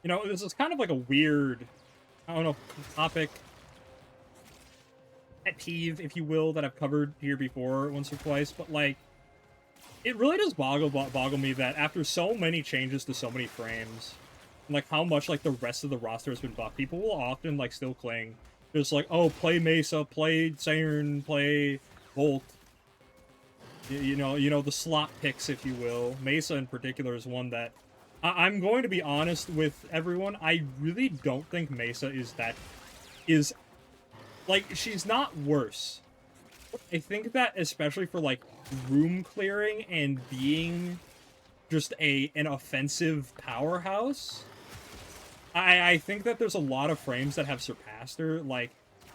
You know, this is kind of like a weird, I don't know, topic, pet peeve, if you will, that I've covered here before once or twice, but like, it really does boggle me that after so many changes to so many frames, and like how much like the rest of the roster has been buffed, people will often like still cling. Just like, oh, play Mesa, play Siren, play Volt. You know the slot picks, if you will. Mesa in particular is one that I'm going to be honest with everyone. I really don't think Mesa is like she's not worse. I think that especially for like room clearing and being just an offensive powerhouse, I think that there's a lot of frames that have surpassed her. Like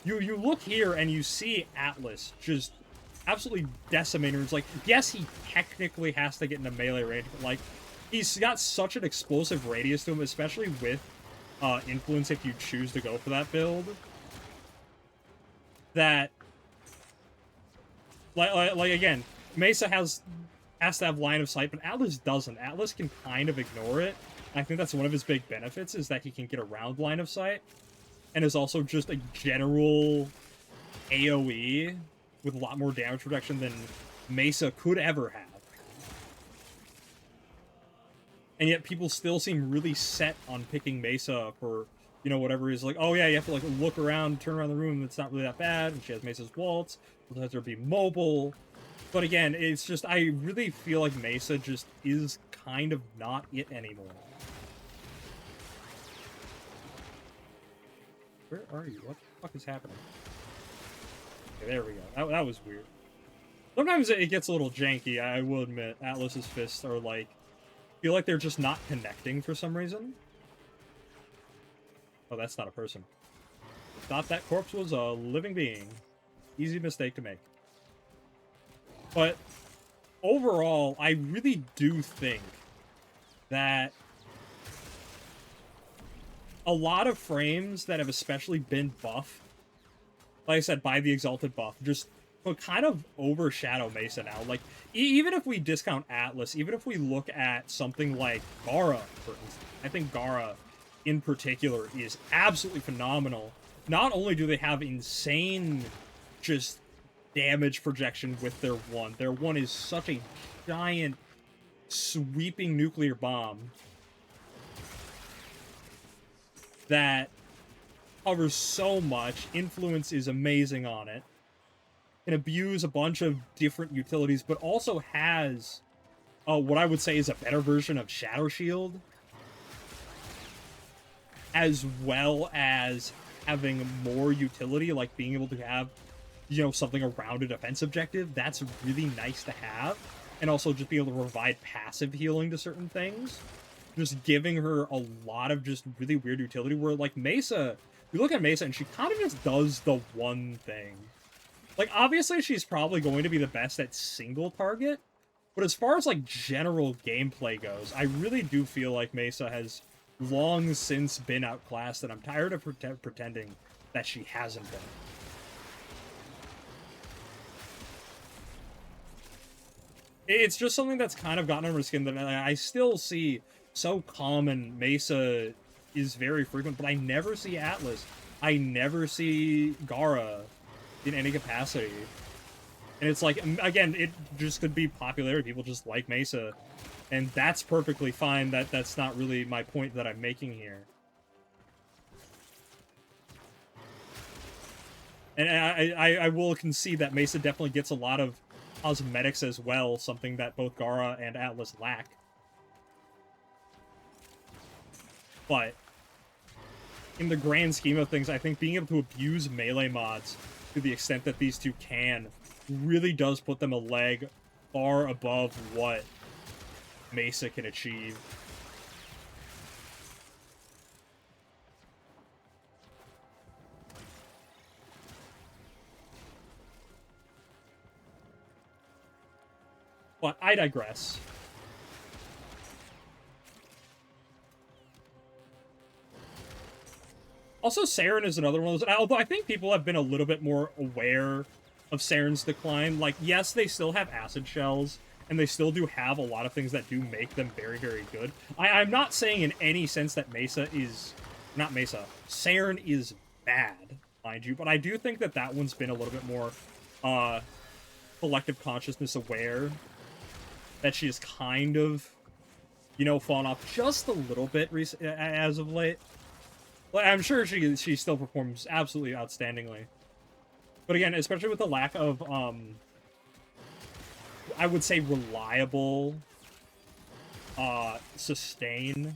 you look here and you see Atlas just absolutely decimating her. It's like, yes, he technically has to get into melee range, but like he's got such an explosive radius to him, especially with influence if you choose to go for that build, that like again, Mesa has to have line of sight, but Atlas doesn't. Atlas can kind of ignore it. I think that's one of his big benefits, is that he can get around line of sight, and is also just a general AoE with a lot more damage reduction than Mesa could ever have. And yet people still seem really set on picking Mesa for, you know, whatever is like, oh yeah, you have to like look around, turn around the room, it's not really that bad, and she has Mesa's waltz, let her be mobile. But again, it's just, I really feel like Mesa just is kind of not it anymore. Where are you? What the fuck is happening? Okay, there we go. That was weird. Sometimes it gets a little janky, I will admit. Atlas's fists are like, feel like they're just not connecting for some reason. Oh, that's not a person. Thought that corpse was a living being. Easy mistake to make. But overall, I really do think that a lot of frames that have especially been buffed, like I said, by the Exalted buff, just kind of overshadow Mesa now. Like, even if we discount Atlas, even if we look at something like Gara, for instance, I think Gara in particular is absolutely phenomenal. Not only do they have insane just damage projection with their one is such a giant sweeping nuclear bomb that covers so much. Influence is amazing on it. Can abuse a bunch of different utilities, but also has what I would say is a better version of Shadow Shield, as well as having more utility, like being able to have, you know, something around a defense objective. That's really nice to have. And also just be able to provide passive healing to certain things. Just giving her a lot of just really weird utility, where like Mesa, you look at Mesa and she kind of just does the one thing. Like, obviously she's probably going to be the best at single target, but as far as like general gameplay goes, I really do feel like Mesa has long since been outclassed, and I'm tired of pretending that she hasn't been. It's just something that's kind of gotten under my skin that I still see so common. Mesa is very frequent, but I never see Atlas. I never see Gara in any capacity. And it's like, again, it just could be popularity. People just like Mesa. And that's perfectly fine. That's not really my point that I'm making here. And I will concede that Mesa definitely gets a lot of cosmetics as well, something that both Gara and Atlas lack. But in the grand scheme of things, I think being able to abuse melee mods to the extent that these two can really does put them a leg far above what Mesa can achieve. But I digress. Also, Saren is another one of those, although I think people have been a little bit more aware of Saren's decline. Like, yes, they still have acid shells, and they still do have a lot of things that do make them very, very good. I'm not saying in any sense that Saren is bad, mind you, but I do think that that one's been a little bit more, collective consciousness aware, that she is kind of, you know, fallen off just a little bit as of late. Like, I'm sure she still performs absolutely outstandingly. But again, especially with the lack of, I would say reliable, sustain.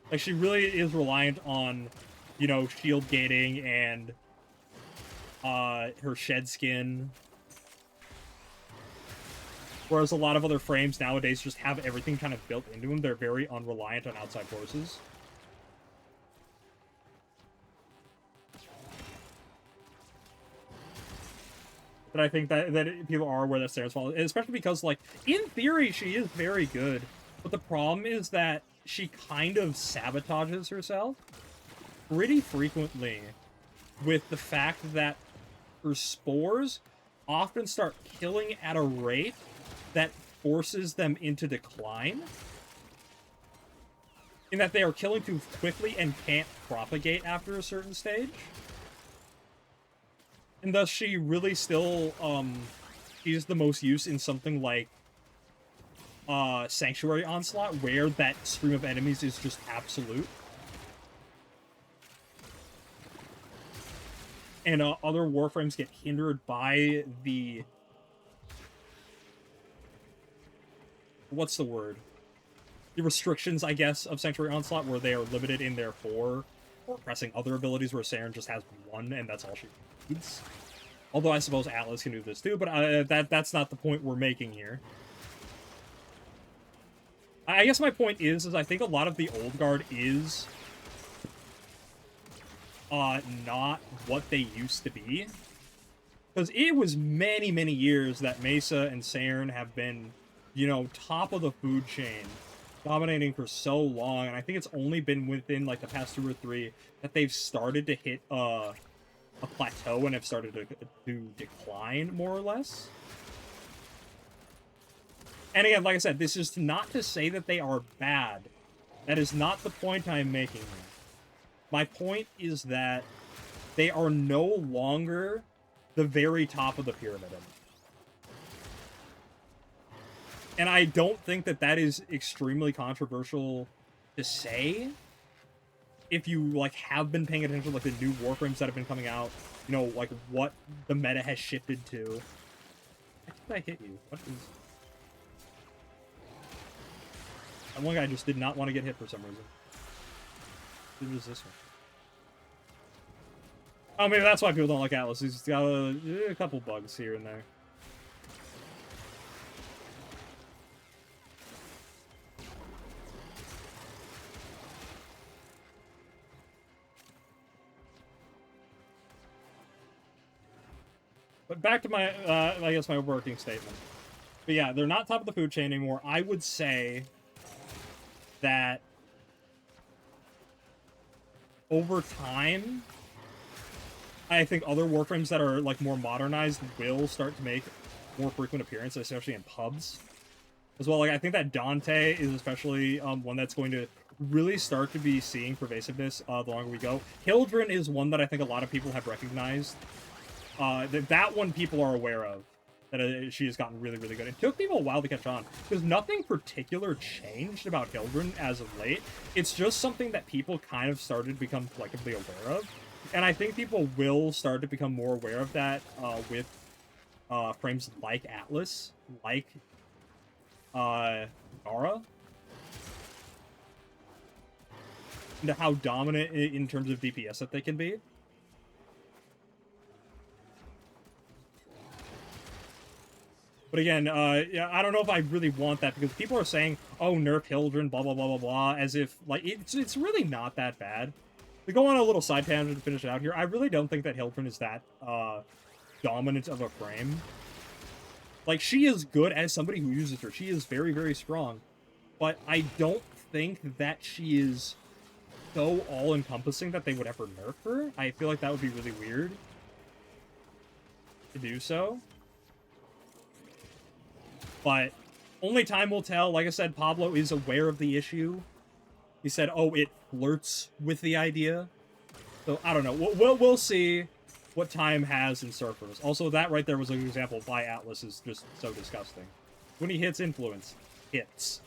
Like, she really is reliant on, you know, shield gating and, her shed skin. Whereas a lot of other frames nowadays just have everything kind of built into them. They're very unreliant on outside forces. But I think that people are aware that Saren's fault, especially because, like, in theory, she is very good. But the problem is that she kind of sabotages herself pretty frequently with the fact that her spores often start killing at a rate that forces them into decline. In that they are killing too quickly and can't propagate after a certain stage. And thus she really still, is the most use in something like, Sanctuary Onslaught, where that stream of enemies is just absolute. And, other Warframes get hindered by the... What's the word? The restrictions, I guess, of Sanctuary Onslaught, where they are limited in their 4, or pressing other abilities, where Saren just has 1, and that's all she needs. Although I suppose Atlas can do this too, but that's not the point we're making here. I guess my point is I think a lot of the old guard is not what they used to be. Because it was many, many years that Mesa and Saren have been, you know, top of the food chain, dominating for so long, and I think it's only been within, like, the past 2 or 3 that they've started to hit, a plateau and have started to decline, more or less. And again, like I said, this is not to say that they are bad. That is not the point I'm making here. My point is that they are no longer the very top of the pyramid. And I don't think that that is extremely controversial to say. If you, like, have been paying attention to, like, the new Warframes that have been coming out, you know, like, what the meta has shifted to. I think I hit you. What is... That one guy just did not want to get hit for some reason. It was this one. Oh, maybe that's why people don't like Atlas. He's got a couple bugs here and there. But back to my, I guess my working statement. But yeah, they're not top of the food chain anymore. I would say that over time, I think other Warframes that are, like, more modernized will start to make more frequent appearances, especially in pubs. As well, like, I think that Dante is especially one that's going to really start to be seeing pervasiveness the longer we go. Hildren is one that I think a lot of people have recognized. That one people are aware of. That she has gotten really, really good. It took people a while to catch on, because nothing particular changed about Hildren as of late. It's just something that people kind of started to become collectively aware of. And I think people will start to become more aware of that with frames like Atlas, like Gara, and how dominant in terms of DPS that they can be. But again, yeah, I don't know if I really want that, because people are saying, oh, nerf Hildren, blah, blah, blah, blah, blah, as if, like, it's really not that bad. To go on a little side tangent to finish it out here, I really don't think that Hildren is that, dominant of a frame. Like, she is good as somebody who uses her. She is very, very strong. But I don't think that she is so all-encompassing that they would ever nerf her. I feel like that would be really weird to do so. But only time will tell. Like I said, Pablo is aware of the issue. He said, "Oh, it flirts with the idea." So I don't know. We'll see what time has in Surfers. Also, that right there was an example of why Atlas is just so disgusting. When he hits influence, hits.